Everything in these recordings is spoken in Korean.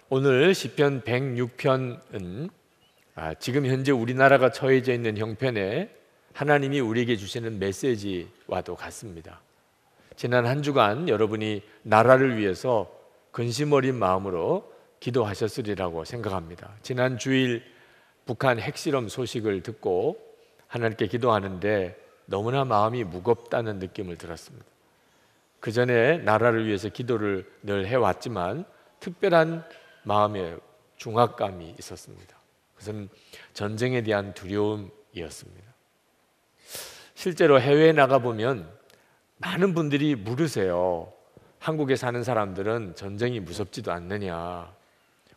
오늘 시편 106편은 지금 현재 우리나라가 처해져 있는 형편에 하나님이 우리에게 주시는 메시지와도 같습니다. 지난 한 주간 여러분이 나라를 위해서 근심 어린 마음으로 기도하셨으리라고 생각합니다. 지난 주일 북한 핵실험 소식을 듣고 하나님께 기도하는데 너무나 마음이 무겁다는 느낌을 들었습니다. 그 전에 나라를 위해서 기도를 늘 해왔지만 특별한 마음의 중압감이 있었습니다. 그것은 전쟁에 대한 두려움이었습니다. 실제로 해외에 나가보면 많은 분들이 물으세요. 한국에 사는 사람들은 전쟁이 무섭지도 않느냐.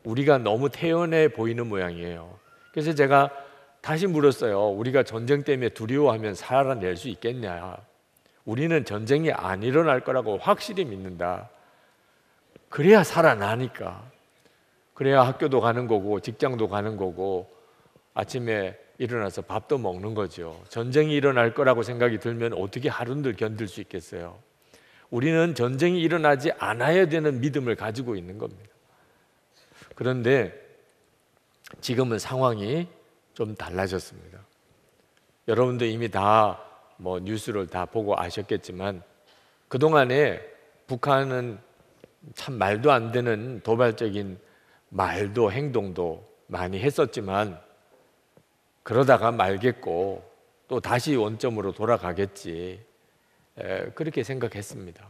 우리가 너무 태연해 보이는 모양이에요. 그래서 제가 다시 물었어요. 우리가 전쟁 때문에 두려워하면 살아낼 수 있겠냐. 우리는 전쟁이 안 일어날 거라고 확실히 믿는다. 그래야 살아나니까. 그래야 학교도 가는 거고 직장도 가는 거고 아침에 일어나서 밥도 먹는 거죠. 전쟁이 일어날 거라고 생각이 들면 어떻게 하루를 견딜 수 있겠어요? 우리는 전쟁이 일어나지 않아야 되는 믿음을 가지고 있는 겁니다. 그런데 지금은 상황이 좀 달라졌습니다. 여러분도 이미 다 뉴스를 다 보고 아셨겠지만 그동안에 북한은 참 말도 안 되는 도발적인 말도 행동도 많이 했었지만 그러다가 말겠고 또 다시 원점으로 돌아가겠지, 그렇게 생각했습니다.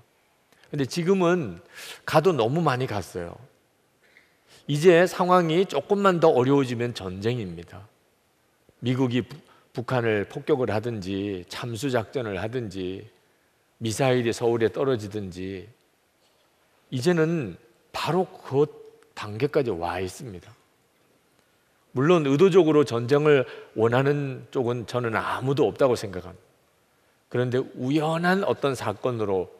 근데 지금은 가도 너무 많이 갔어요. 이제 상황이 조금만 더 어려워지면 전쟁입니다. 미국이 북한을 폭격을 하든지 참수작전을 하든지 미사일이 서울에 떨어지든지 이제는 바로 그 단계까지 와 있습니다. 물론 의도적으로 전쟁을 원하는 쪽은 저는 아무도 없다고 생각합니다. 그런데 우연한 어떤 사건으로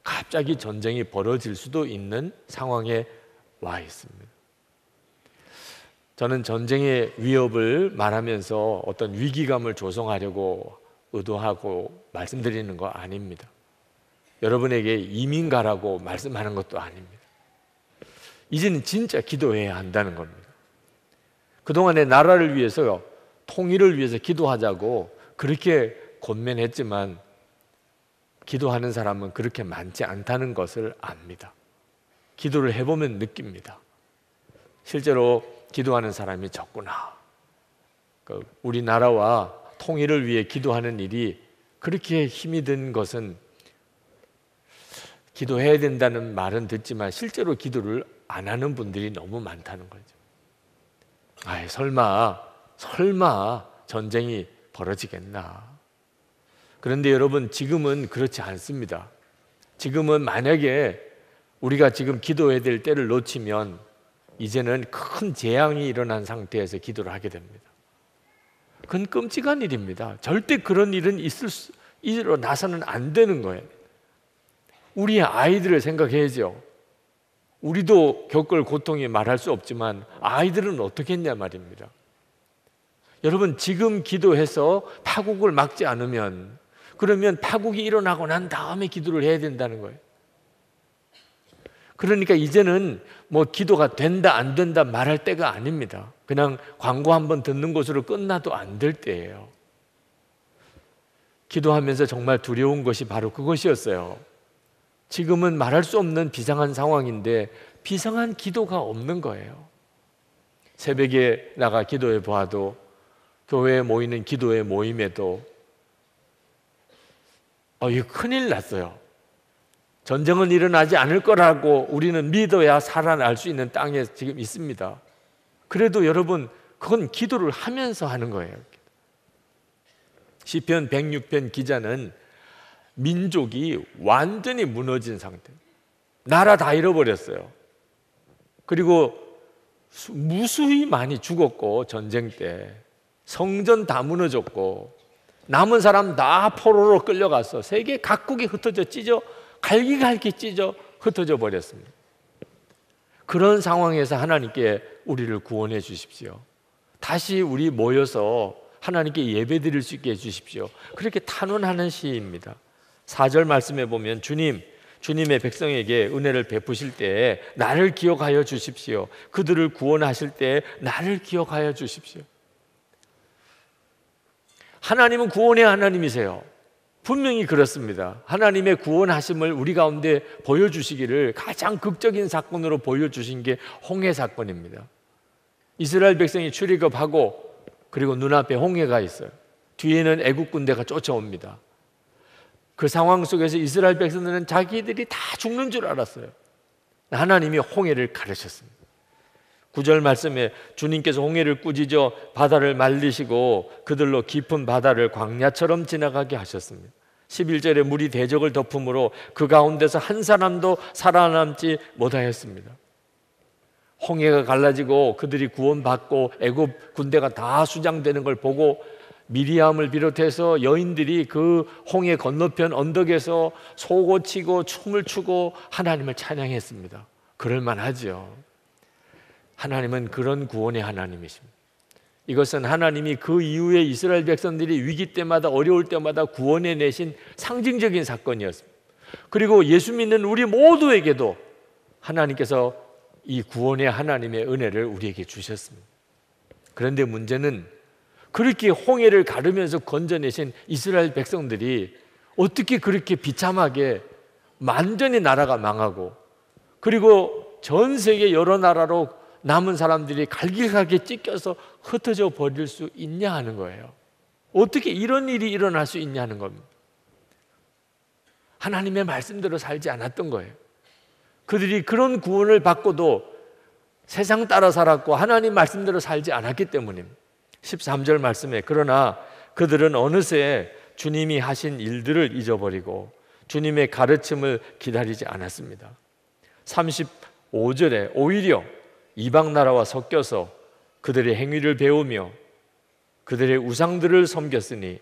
갑자기 전쟁이 벌어질 수도 있는 상황에 와 있습니다. 저는 전쟁의 위협을 말하면서 어떤 위기감을 조성하려고 의도하고 말씀드리는 거 아닙니다. 여러분에게 이민 가라고 말씀하는 것도 아닙니다. 이제는 진짜 기도해야 한다는 겁니다. 그동안에 나라를 위해서, 통일을 위해서 기도하자고 그렇게 권면했지만 기도하는 사람은 그렇게 많지 않다는 것을 압니다. 기도를 해보면 느낍니다. 실제로 기도하는 사람이 적구나. 우리나라와 통일을 위해 기도하는 일이 그렇게 힘이 든 것은 기도해야 된다는 말은 듣지만 실제로 기도를 안 하는 분들이 너무 많다는 거죠. 설마 전쟁이 벌어지겠나. 그런데 여러분, 지금은 그렇지 않습니다. 지금은 만약에 우리가 지금 기도해야 될 때를 놓치면 이제는 큰 재앙이 일어난 상태에서 기도를 하게 됩니다. 그건 끔찍한 일입니다. 절대 그런 일은 일어나서는 안 되는 거예요. 우리의 아이들을 생각해야죠. 우리도 겪을 고통이 말할 수 없지만 아이들은 어떻게 했냐 말입니다. 여러분, 지금 기도해서 파국을 막지 않으면 그러면 파국이 일어나고 난 다음에 기도를 해야 된다는 거예요. 그러니까 이제는 기도가 된다 안 된다 말할 때가 아닙니다. 그냥 광고 한번 듣는 것으로 끝나도 안 될 때예요. 기도하면서 정말 두려운 것이 바로 그것이었어요. 지금은 말할 수 없는 비상한 상황인데 비상한 기도가 없는 거예요. 새벽에 나가 기도해 보아도, 교회에 모이는 기도의 모임에도 이거 큰일 났어요. 전쟁은 일어나지 않을 거라고 우리는 믿어야 살아날 수 있는 땅에 지금 있습니다. 그래도 여러분, 그건 기도를 하면서 하는 거예요. 시편 106편 기자는 민족이 완전히 무너진 상태, 나라 다 잃어버렸어요. 그리고 무수히 많이 죽었고, 전쟁 때 성전 다 무너졌고 남은 사람 다 포로로 끌려가서 세계 각국에 흩어져 찢어 갈기갈기 찢어 흩어져 버렸습니다. 그런 상황에서 하나님께 우리를 구원해 주십시오. 다시 우리 모여서 하나님께 예배드릴 수 있게 해 주십시오. 그렇게 탄원하는 시입니다. 4절 말씀에 보면 주님, 주님의 백성에게 은혜를 베푸실 때 나를 기억하여 주십시오. 그들을 구원하실 때 나를 기억하여 주십시오. 하나님은 구원의 하나님이세요. 분명히 그렇습니다. 하나님의 구원하심을 우리 가운데 보여주시기를 가장 극적인 사건으로 보여주신 게 홍해 사건입니다. 이스라엘 백성이 출애굽하고 그리고 눈앞에 홍해가 있어요. 뒤에는 애국 군대가 쫓아옵니다. 그 상황 속에서 이스라엘 백성들은 자기들이 다 죽는 줄 알았어요. 하나님이 홍해를 가르쳤습니다. 9절 말씀에 주님께서 홍해를 꾸짖어 바다를 말리시고 그들로 깊은 바다를 광야처럼 지나가게 하셨습니다. 11절에 물이 대적을 덮음으로 그 가운데서 한 사람도 살아남지 못하였습니다. 홍해가 갈라지고 그들이 구원받고 애굽 군대가 다 수장되는 걸 보고 미리암을 비롯해서 여인들이 그 홍해 건너편 언덕에서 소고 치고 춤을 추고 하나님을 찬양했습니다. 그럴 만하죠. 하나님은 그런 구원의 하나님이십니다. 이것은 하나님이 그 이후에 이스라엘 백성들이 위기 때마다 어려울 때마다 구원해 내신 상징적인 사건이었습니다. 그리고 예수 믿는 우리 모두에게도 하나님께서 이 구원의 하나님의 은혜를 우리에게 주셨습니다. 그런데 문제는 그렇게 홍해를 가르면서 건져내신 이스라엘 백성들이 어떻게 그렇게 비참하게 완전히 나라가 망하고 그리고 전 세계 여러 나라로 남은 사람들이 갈기갈기 찢겨서 흩어져 버릴 수 있냐 하는 거예요. 어떻게 이런 일이 일어날 수 있냐는 겁니다. 하나님의 말씀대로 살지 않았던 거예요. 그들이 그런 구원을 받고도 세상 따라 살았고 하나님 말씀대로 살지 않았기 때문입니다. 13절 말씀에 그러나 그들은 어느새 주님이 하신 일들을 잊어버리고 주님의 가르침을 기다리지 않았습니다. 35절에 오히려 이방 나라와 섞여서 그들의 행위를 배우며 그들의 우상들을 섬겼으니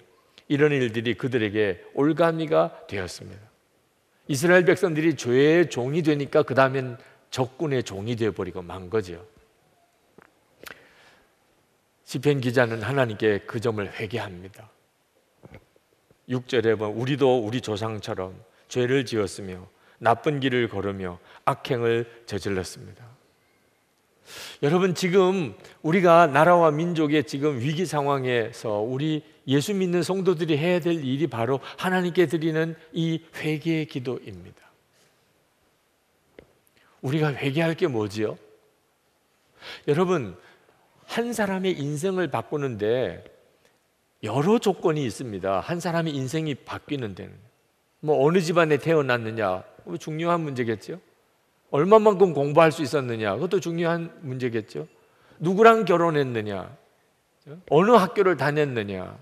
이런 일들이 그들에게 올가미가 되었습니다. 이스라엘 백성들이 죄의 종이 되니까 그 다음엔 적군의 종이 되어버리고 만 거죠. 시편 기자는 하나님께 그 점을 회개합니다. 6절에 보면 우리도 우리 조상처럼 죄를 지었으며 나쁜 길을 걸으며 악행을 저질렀습니다. 여러분, 지금 우리가 나라와 민족의 지금 위기 상황에서 우리 예수 믿는 성도들이 해야 될 일이 바로 하나님께 드리는 이 회개의 기도입니다. 우리가 회개할 게 뭐지요? 여러분, 한 사람의 인생을 바꾸는데 여러 조건이 있습니다. 한 사람의 인생이 바뀌는 데는 뭐 어느 집안에 태어났느냐, 중요한 문제겠죠. 얼마만큼 공부할 수 있었느냐, 그것도 중요한 문제겠죠. 누구랑 결혼했느냐, 어느 학교를 다녔느냐,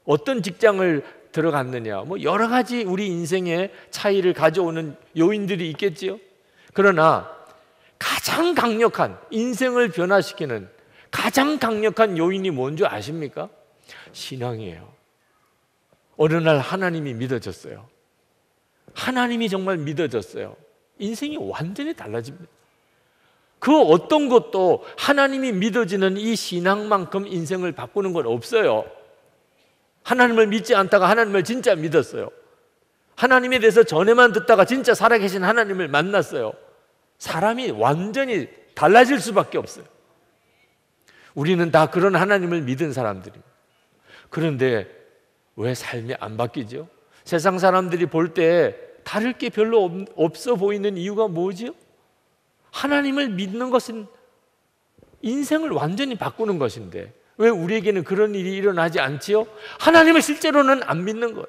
어떤 직장을 들어갔느냐, 뭐 여러 가지 우리 인생의 차이를 가져오는 요인들이 있겠지요. 그러나 가장 강력한, 인생을 변화시키는 가장 강력한 요인이 뭔지 아십니까? 신앙이에요. 어느 날 하나님이 믿어졌어요. 하나님이 정말 믿어졌어요. 인생이 완전히 달라집니다. 그 어떤 것도 하나님이 믿어지는 이 신앙만큼 인생을 바꾸는 건 없어요. 하나님을 믿지 않다가 하나님을 진짜 믿었어요. 하나님에 대해서 전에만 듣다가 진짜 살아계신 하나님을 만났어요. 사람이 완전히 달라질 수밖에 없어요. 우리는 다 그런 하나님을 믿은 사람들입니다. 그런데 왜 삶이 안 바뀌죠? 세상 사람들이 볼 때 다를 게 별로 없어 보이는 이유가 뭐지요? 하나님을 믿는 것은 인생을 완전히 바꾸는 것인데 왜 우리에게는 그런 일이 일어나지 않지요? 하나님을 실제로는 안 믿는 거예요.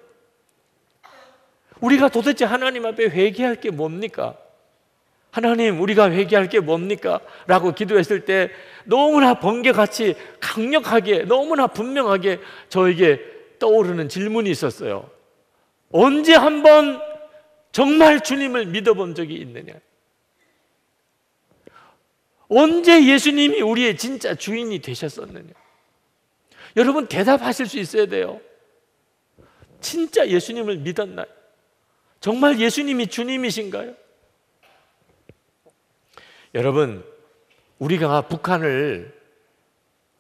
우리가 도대체 하나님 앞에 회개할 게 뭡니까? 하나님, 우리가 회개할 게 뭡니까? 라고 기도했을 때 너무나 번개같이 강력하게, 너무나 분명하게 저에게 떠오르는 질문이 있었어요. 언제 한번 정말 주님을 믿어본 적이 있느냐? 언제 예수님이 우리의 진짜 주인이 되셨었느냐? 여러분, 대답하실 수 있어야 돼요. 진짜 예수님을 믿었나요? 정말 예수님이 주님이신가요? 여러분, 우리가 북한을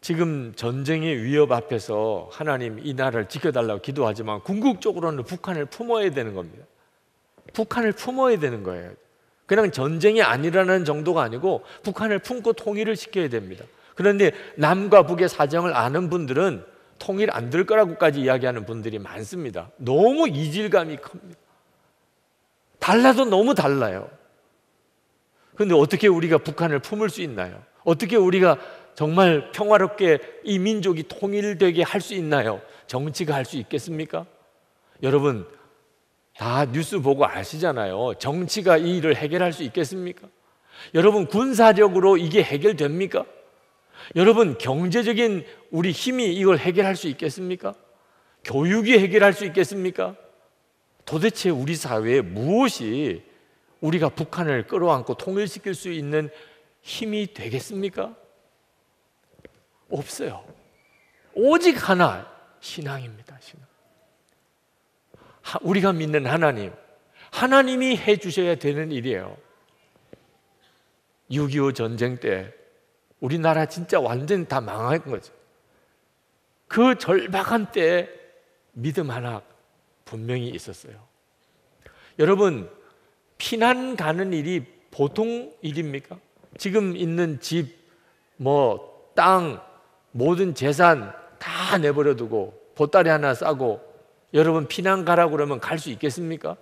지금 전쟁의 위협 앞에서 하나님 이 나라를 지켜달라고 기도하지만 궁극적으로는 북한을 품어야 되는 겁니다. 북한을 품어야 되는 거예요. 그냥 전쟁이 아니라는 정도가 아니고 북한을 품고 통일을 시켜야 됩니다. 그런데 남과 북의 사정을 아는 분들은 통일 안 될 거라고까지 이야기하는 분들이 많습니다. 너무 이질감이 큽니다. 달라도 너무 달라요. 그런데 어떻게 우리가 북한을 품을 수 있나요? 어떻게 우리가 정말 평화롭게 이 민족이 통일되게 할 수 있나요? 정치가 할 수 있겠습니까? 여러분 다 뉴스 보고 아시잖아요. 정치가 이 일을 해결할 수 있겠습니까? 여러분 군사력으로 이게 해결됩니까? 여러분 경제적인 우리 힘이 이걸 해결할 수 있겠습니까? 교육이 해결할 수 있겠습니까? 도대체 우리 사회에 무엇이 우리가 북한을 끌어안고 통일시킬 수 있는 힘이 되겠습니까? 없어요. 오직 하나, 신앙입니다. 신앙. 우리가 믿는 하나님, 하나님이 해주셔야 되는 일이에요. 6.25 전쟁 때 우리나라 진짜 완전 다 망한 거죠. 그 절박한 때에 믿음 하나 분명히 있었어요. 여러분 피난 가는 일이 보통 일입니까? 지금 있는 집, 땅, 모든 재산 다 내버려 두고 보따리 하나 싸고 여러분 피난 가라고 그러면 갈 수 있겠습니까?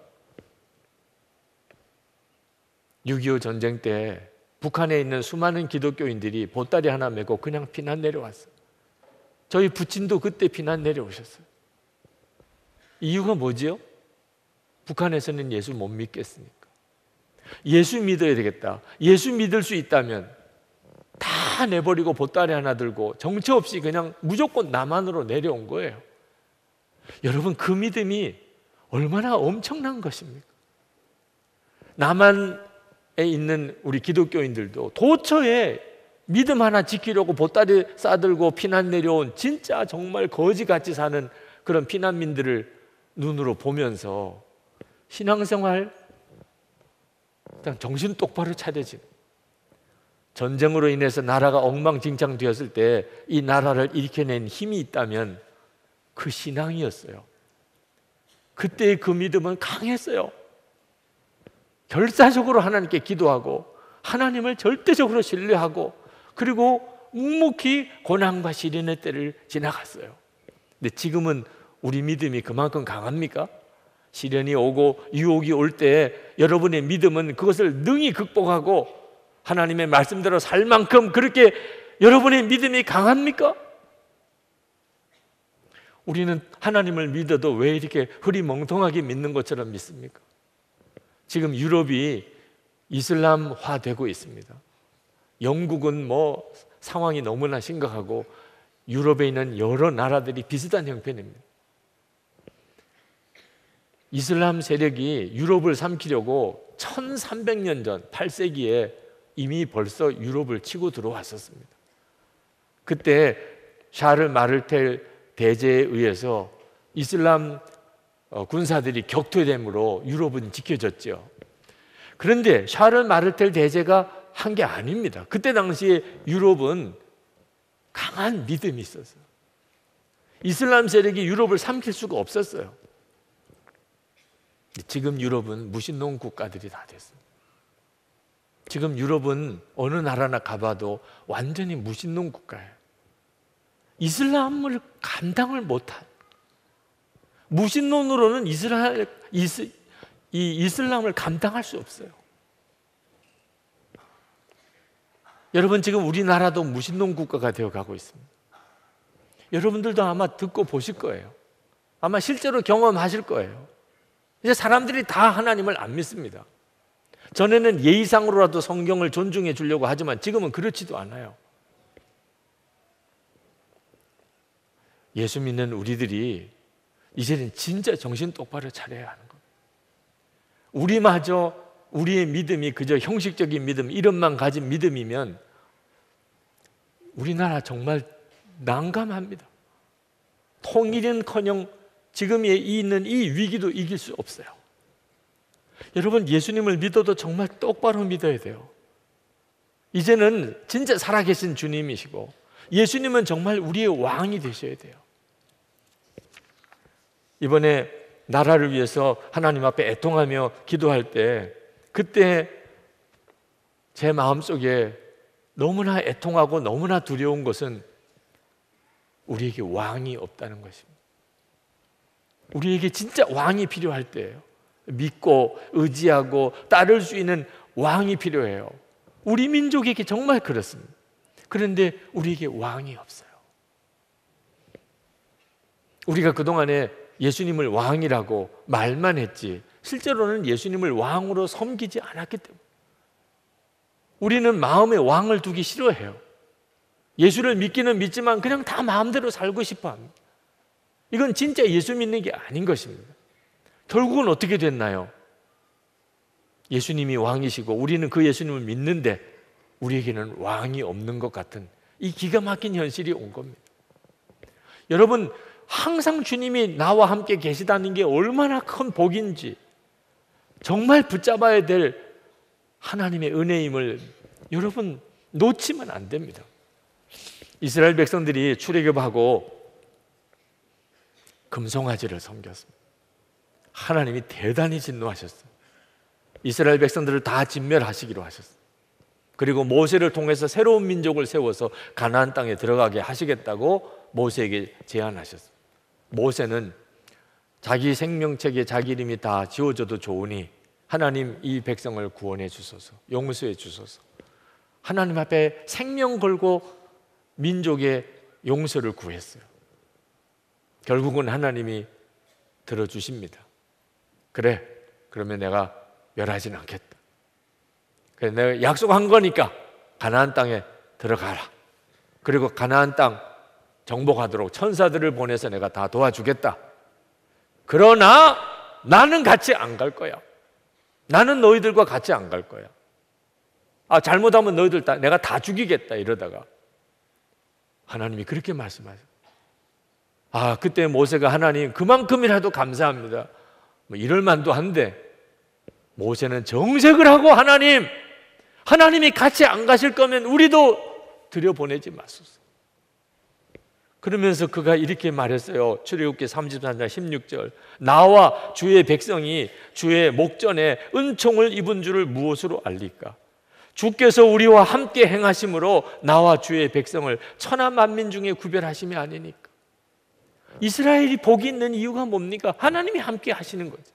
6.25 전쟁 때 북한에 있는 수많은 기독교인들이 보따리 하나 메고 그냥 피난 내려왔어요. 저희 부친도 그때 피난 내려오셨어요. 이유가 뭐지요? 북한에서는 예수 못 믿겠으니까. 예수 믿어야 되겠다. 예수 믿을 수 있다면 다 내버리고 보따리 하나 들고 정처 없이 그냥 무조건 남한으로 내려온 거예요. 여러분 그 믿음이 얼마나 엄청난 것입니까? 남한에 있는 우리 기독교인들도 도처에 믿음 하나 지키려고 보따리 싸들고 피난 내려온 진짜 정말 거지같이 사는 그런 피난민들을 눈으로 보면서 신앙생활 그냥 정신 똑바로 차려지는, 전쟁으로 인해서 나라가 엉망진창 되었을 때 이 나라를 일으켜낸 힘이 있다면 그 신앙이었어요. 그때의 그 믿음은 강했어요. 결사적으로 하나님께 기도하고 하나님을 절대적으로 신뢰하고 그리고 묵묵히 고난과 시련의 때를 지나갔어요. 근데 지금은 우리 믿음이 그만큼 강합니까? 시련이 오고 유혹이 올 때 여러분의 믿음은 그것을 능히 극복하고 하나님의 말씀대로 살 만큼 그렇게 여러분의 믿음이 강합니까? 우리는 하나님을 믿어도 왜 이렇게 흐리멍텅하게 믿는 것처럼 믿습니까? 지금 유럽이 이슬람화 되고 있습니다. 영국은 상황이 너무나 심각하고 유럽에 있는 여러 나라들이 비슷한 형편입니다. 이슬람 세력이 유럽을 삼키려고 1300년 전 8세기에 이미 벌써 유럽을 치고 들어왔었습니다. 그때 샤를 마르텔 대제에 의해서 이슬람 군사들이 격퇴됨으로 유럽은 지켜졌죠. 그런데 샤를 마르텔 대제가 한 게 아닙니다. 그때 당시에 유럽은 강한 믿음이 있었어요. 이슬람 세력이 유럽을 삼킬 수가 없었어요. 지금 유럽은 무신론 국가들이 다 됐어요. 지금 유럽은 어느 나라나 가봐도 완전히 무신론 국가예요. 이슬람을 감당을 못한, 무신론으로는 이슬람을 감당할 수 없어요. 여러분 지금 우리나라도 무신론 국가가 되어가고 있습니다. 여러분들도 아마 듣고 보실 거예요. 아마 실제로 경험하실 거예요. 이제 사람들이 다 하나님을 안 믿습니다. 전에는 예의상으로라도 성경을 존중해 주려고 하지만 지금은 그렇지도 않아요. 예수 믿는 우리들이 이제는 진짜 정신 똑바로 차려야 하는 겁니다. 우리마저 우리의 믿음이 그저 형식적인 믿음, 이름만 가진 믿음이면 우리나라 정말 난감합니다. 통일은커녕 지금 있는 이 위기도 이길 수 없어요. 여러분 예수님을 믿어도 정말 똑바로 믿어야 돼요. 이제는 진짜 살아계신 주님이시고 예수님은 정말 우리의 왕이 되셔야 돼요. 이번에 나라를 위해서 하나님 앞에 애통하며 기도할 때, 그때 제 마음속에 너무나 애통하고 너무나 두려운 것은 우리에게 왕이 없다는 것입니다. 우리에게 진짜 왕이 필요할 때예요. 믿고 의지하고 따를 수 있는 왕이 필요해요. 우리 민족에게 정말 그렇습니다. 그런데 우리에게 왕이 없어요. 우리가 그동안에 예수님을 왕이라고 말만 했지 실제로는 예수님을 왕으로 섬기지 않았기 때문에 우리는 마음에 왕을 두기 싫어해요. 예수를 믿기는 믿지만 그냥 다 마음대로 살고 싶어 합니다. 이건 진짜 예수 믿는 게 아닌 것입니다. 결국은 어떻게 됐나요? 예수님이 왕이시고 우리는 그 예수님을 믿는데 우리에게는 왕이 없는 것 같은 이 기가 막힌 현실이 온 겁니다. 여러분, 항상 주님이 나와 함께 계시다는 게 얼마나 큰 복인지 정말 붙잡아야 될 하나님의 은혜임을 여러분 놓치면 안 됩니다. 이스라엘 백성들이 출애굽하고 금송아지를 섬겼습니다. 하나님이 대단히 진노하셨어요. 이스라엘 백성들을 다 진멸하시기로 하셨어요. 그리고 모세를 통해서 새로운 민족을 세워서 가나안 땅에 들어가게 하시겠다고 모세에게 제안하셨어요. 모세는 자기 생명책에 자기 이름이 다 지워져도 좋으니 하나님 이 백성을 구원해 주소서, 용서해 주소서. 하나님 앞에 생명 걸고 민족의 용서를 구했어요. 결국은 하나님이 들어주십니다. 그래, 그러면 내가 멸하진 않겠다. 그래, 내가 약속한 거니까 가나안 땅에 들어가라. 그리고 가나안 땅 정복하도록 천사들을 보내서 내가 다 도와주겠다. 그러나 나는 같이 안 갈 거야. 나는 너희들과 같이 안 갈 거야. 잘못하면 너희들 내가 다 죽이겠다 이러다가 하나님이 그렇게 말씀하세요. 그때 모세가 하나님 그만큼이라도 감사합니다. 이럴 만도 한데 모세는 정색을 하고 하나님이 같이 안 가실 거면 우리도 들여보내지 마소서. 그러면서 그가 이렇게 말했어요. 출애굽기 33장 16절. 나와 주의 백성이 주의 목전에 은총을 입은 줄을 무엇으로 알리까? 주께서 우리와 함께 행하심으로 나와 주의 백성을 천하 만민 중에 구별하심이 아니니까. 이스라엘이 복이 있는 이유가 뭡니까? 하나님이 함께 하시는 거죠.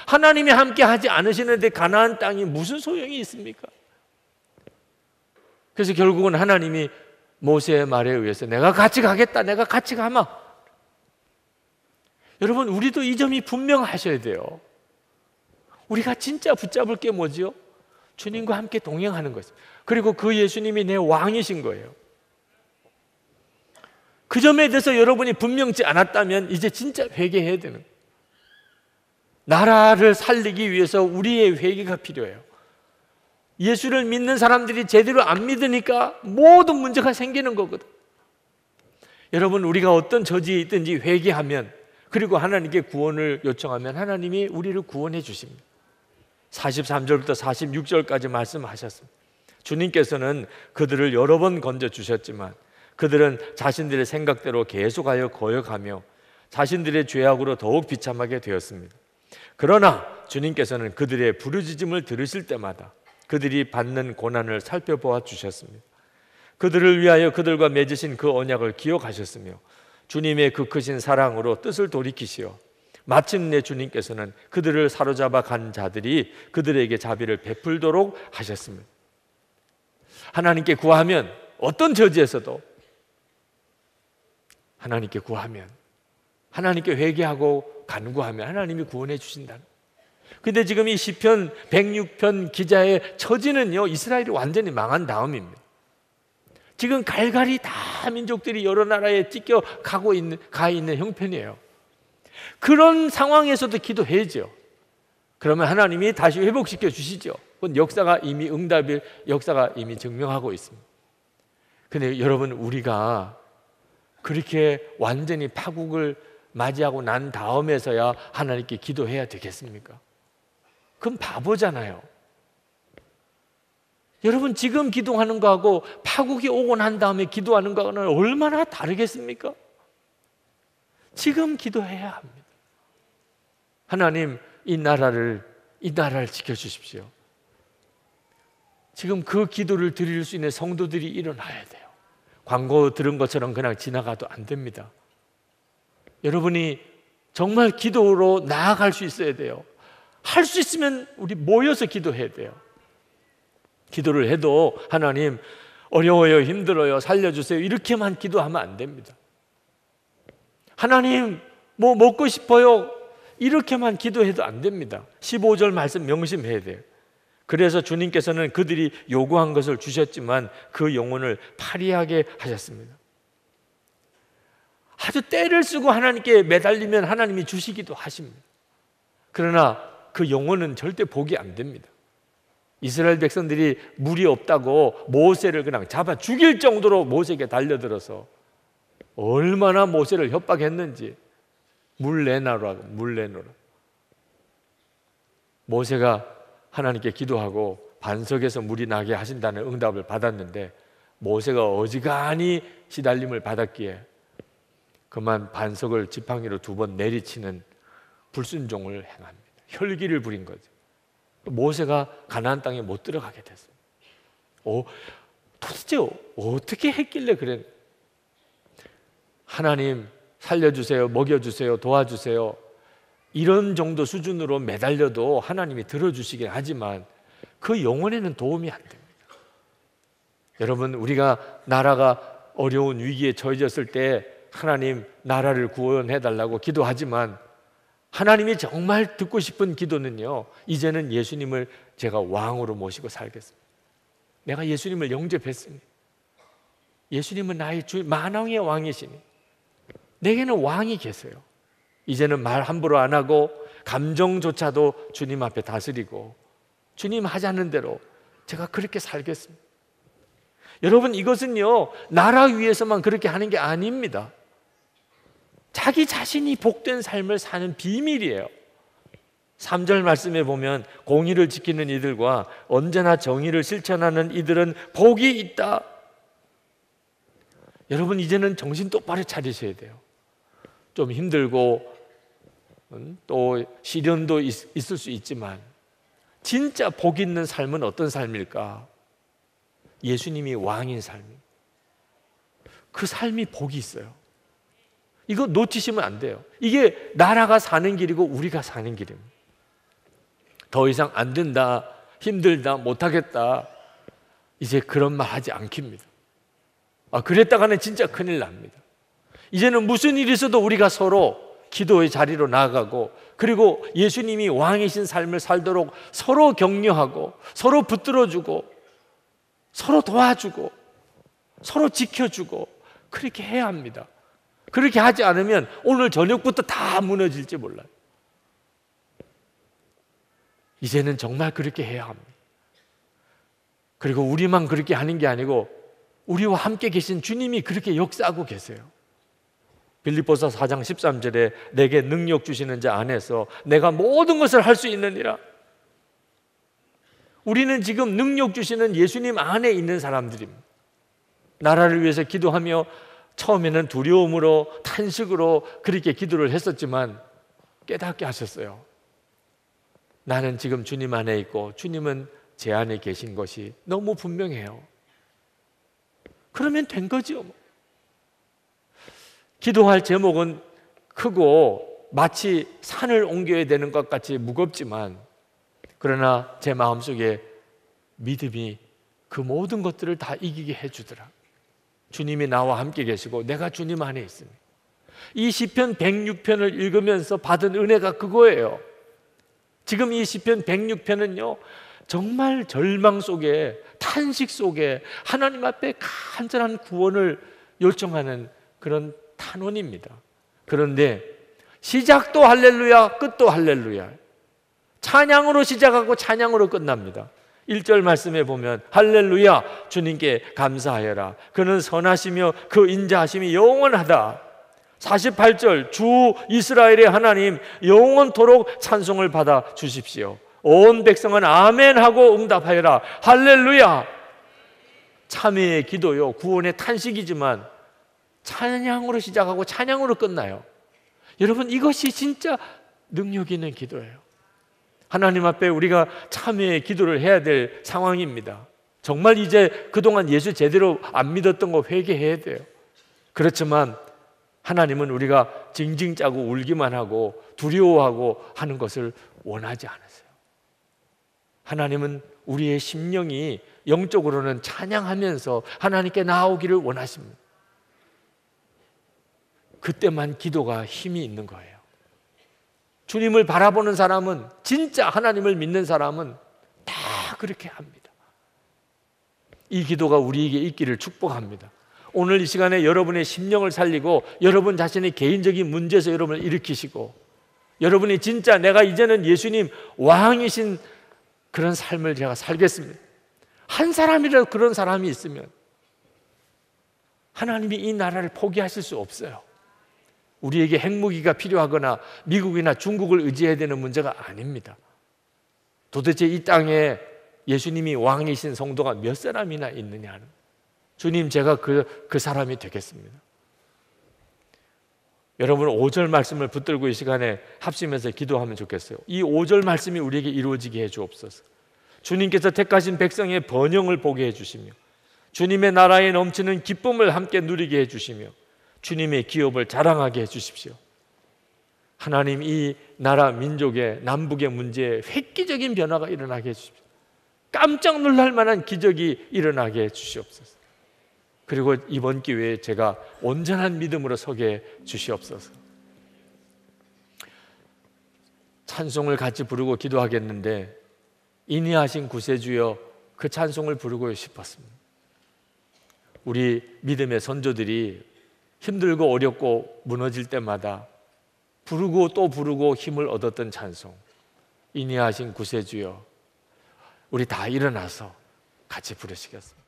하나님이 함께 하지 않으시는데 가나안 땅이 무슨 소용이 있습니까? 그래서 결국은 하나님이 모세의 말에 의해서 내가 같이 가겠다, 내가 같이 가마. 여러분, 우리도 이 점이 분명하셔야 돼요. 우리가 진짜 붙잡을 게 뭐지요? 주님과 함께 동행하는 것입니다. 그리고 그 예수님이 내 왕이신 거예요. 그 점에 대해서 여러분이 분명치 않았다면 이제 진짜 회개해야 되는 거예요. 나라를 살리기 위해서 우리의 회개가 필요해요. 예수를 믿는 사람들이 제대로 안 믿으니까 모든 문제가 생기는 거거든. 여러분, 우리가 어떤 저지에 있든지 회개하면, 그리고 하나님께 구원을 요청하면 하나님이 우리를 구원해 주십니다. 43절부터 46절까지 말씀하셨습니다. 주님께서는 그들을 여러 번 건져주셨지만 그들은 자신들의 생각대로 계속하여 거역하며 자신들의 죄악으로 더욱 비참하게 되었습니다. 그러나 주님께서는 그들의 부르짖음을 들으실 때마다 그들이 받는 고난을 살펴보아 주셨습니다. 그들을 위하여 그들과 맺으신 그 언약을 기억하셨으며 주님의 그 크신 사랑으로 뜻을 돌이키시어 마침내 주님께서는 그들을 사로잡아 간 자들이 그들에게 자비를 베풀도록 하셨습니다. 하나님께 구하면, 어떤 저지에서도 하나님께 구하면, 하나님께 회개하고 간구하면 하나님이 구원해 주신다는. 근데 지금 이 시편 106편 기자의 처지는요, 이스라엘이 완전히 망한 다음입니다. 지금 갈갈이 다 민족들이 여러 나라에 찢겨 가 있는 형편이에요. 그런 상황에서도 기도해야죠. 그러면 하나님이 다시 회복시켜 주시죠. 그건 역사가 이미 증명하고 있습니다. 근데 여러분, 우리가 그렇게 완전히 파국을 맞이하고 난 다음에서야 하나님께 기도해야 되겠습니까? 그럼 바보잖아요. 여러분, 지금 기도하는 거하고 파국이 오고 난 다음에 기도하는 거는 얼마나 다르겠습니까? 지금 기도해야 합니다. 하나님 이 나라를 지켜주십시오. 지금 그 기도를 드릴 수 있는 성도들이 일어나야 돼요. 광고 들은 것처럼 그냥 지나가도 안 됩니다. 여러분이 정말 기도로 나아갈 수 있어야 돼요. 할 수 있으면 우리 모여서 기도해야 돼요. 기도를 해도 하나님 어려워요, 힘들어요, 살려주세요 이렇게만 기도하면 안 됩니다. 하나님 뭐 먹고 싶어요 이렇게만 기도해도 안 됩니다. 15절 말씀 명심해야 돼요. 그래서 주님께서는 그들이 요구한 것을 주셨지만 그 영혼을 파리하게 하셨습니다. 아주 때를 쓰고 하나님께 매달리면 하나님이 주시기도 하십니다. 그러나 그 영혼은 절대 복이 안 됩니다. 이스라엘 백성들이 물이 없다고 모세를 그냥 잡아 죽일 정도로 모세에게 달려들어서 얼마나 모세를 협박했는지 물 내놔라고, 물 내놓으라. 모세가 하나님께 기도하고 반석에서 물이 나게 하신다는 응답을 받았는데 모세가 어지간히 시달림을 받았기에 그만 반석을 지팡이로 2번 내리치는 불순종을 행합니다. 혈기를 부린 거죠. 모세가 가나안 땅에 못 들어가게 됐어요. 도대체 어떻게 했길래 그래? 하나님 살려주세요, 먹여주세요, 도와주세요 이런 정도 수준으로 매달려도 하나님이 들어주시긴 하지만 그 영혼에는 도움이 안 됩니다. 여러분, 우리가 나라가 어려운 위기에 처해졌을 때 하나님 나라를 구원해달라고 기도하지만 하나님이 정말 듣고 싶은 기도는요, 이제는 예수님을 제가 왕으로 모시고 살겠습니다. 내가 예수님을 영접했습니다. 예수님은 나의 주, 만왕의 왕이시니 내게는 왕이 계세요. 이제는 말 함부로 안 하고 감정조차도 주님 앞에 다스리고 주님 하자는 대로 제가 그렇게 살겠습니다. 여러분, 이것은요 나라 위해서만 그렇게 하는 게 아닙니다. 자기 자신이 복된 삶을 사는 비밀이에요. 3절 말씀에 보면 공의를 지키는 이들과 언제나 정의를 실천하는 이들은 복이 있다. 여러분, 이제는 정신 똑바로 차리셔야 돼요. 좀 힘들고 또 시련도 있을 수 있지만 진짜 복 있는 삶은 어떤 삶일까? 예수님이 왕인 삶입니다. 그 삶이 복이 있어요. 이거 놓치시면 안 돼요. 이게 나라가 사는 길이고 우리가 사는 길입니다. 더 이상 안 된다, 힘들다, 못하겠다 이제 그런 말 하지 않깁니다. 그랬다가는 진짜 큰일 납니다. 이제는 무슨 일이 있어도 우리가 서로 기도의 자리로 나아가고 그리고 예수님이 왕이신 삶을 살도록 서로 격려하고 서로 붙들어주고 서로 도와주고 서로 지켜주고 그렇게 해야 합니다. 그렇게 하지 않으면 오늘 저녁부터 다 무너질지 몰라요. 이제는 정말 그렇게 해야 합니다. 그리고 우리만 그렇게 하는 게 아니고 우리와 함께 계신 주님이 그렇게 역사하고 계세요. 빌립보서 4장 13절에 내게 능력 주시는 자 안에서 내가 모든 것을 할 수 있느니라. 우리는 지금 능력 주시는 예수님 안에 있는 사람들입니다. 나라를 위해서 기도하며 처음에는 두려움으로 탄식으로 그렇게 기도를 했었지만 깨닫게 하셨어요. 나는 지금 주님 안에 있고 주님은 제 안에 계신 것이 너무 분명해요. 그러면 된 거죠. 기도할 제목은 크고 마치 산을 옮겨야 되는 것 같이 무겁지만 그러나 제 마음속에 믿음이 그 모든 것들을 다 이기게 해주더라. 주님이 나와 함께 계시고 내가 주님 안에 있습니다. 이 시편 106편을 읽으면서 받은 은혜가 그거예요. 지금 이 시편 106편은요 정말 절망 속에 탄식 속에 하나님 앞에 간절한 구원을 요청하는 그런 탄원입니다. 그런데 시작도 할렐루야, 끝도 할렐루야. 찬양으로 시작하고 찬양으로 끝납니다. 1절 말씀에 보면 할렐루야, 주님께 감사하여라. 그는 선하시며 그 인자하심이 영원하다. 48절 주 이스라엘의 하나님 영원토록 찬송을 받아 주십시오. 온 백성은 아멘 하고 응답하여라. 할렐루야. 참회의 기도요, 구원의 탄식이지만 찬양으로 시작하고 찬양으로 끝나요. 여러분, 이것이 진짜 능력 있는 기도예요. 하나님 앞에 우리가 참회의 기도를 해야 될 상황입니다. 정말 이제 그동안 예수 제대로 안 믿었던 거 회개해야 돼요. 그렇지만 하나님은 우리가 징징 짜고 울기만 하고 두려워하고 하는 것을 원하지 않으세요. 하나님은 우리의 심령이 영적으로는 찬양하면서 하나님께 나아오기를 원하십니다. 그때만 기도가 힘이 있는 거예요. 주님을 바라보는 사람은, 진짜 하나님을 믿는 사람은 다 그렇게 합니다. 이 기도가 우리에게 있기를 축복합니다. 오늘 이 시간에 여러분의 심령을 살리고 여러분 자신의 개인적인 문제에서 여러분을 일으키시고, 여러분이 진짜 내가 이제는 예수님 왕이신 그런 삶을 제가 살겠습니다. 한 사람이라도 그런 사람이 있으면 하나님이 이 나라를 포기하실 수 없어요. 우리에게 핵무기가 필요하거나 미국이나 중국을 의지해야 되는 문제가 아닙니다. 도대체 이 땅에 예수님이 왕이신 성도가 몇 사람이나 있느냐는, 주님 제가 그 사람이 되겠습니다. 여러분 5절 말씀을 붙들고 이 시간에 합심해서 기도하면 좋겠어요. 이 5절 말씀이 우리에게 이루어지게 해 주옵소서. 주님께서 택하신 백성의 번영을 보게 해 주시며, 주님의 나라에 넘치는 기쁨을 함께 누리게 해 주시며, 주님의 기업을 자랑하게 해 주십시오. 하나님, 이 나라 민족의 남북의 문제에 획기적인 변화가 일어나게 해 주십시오. 깜짝 놀랄 만한 기적이 일어나게 해 주시옵소서. 그리고 이번 기회에 제가 온전한 믿음으로 서게 해 주시옵소서. 찬송을 같이 부르고 기도하겠는데, 인의하신 구세주여, 그 찬송을 부르고 싶었습니다. 우리 믿음의 선조들이 힘들고 어렵고 무너질 때마다 부르고 또 부르고 힘을 얻었던 찬송, 인의하신 구세주여, 우리 다 일어나서 같이 부르시겠습니다.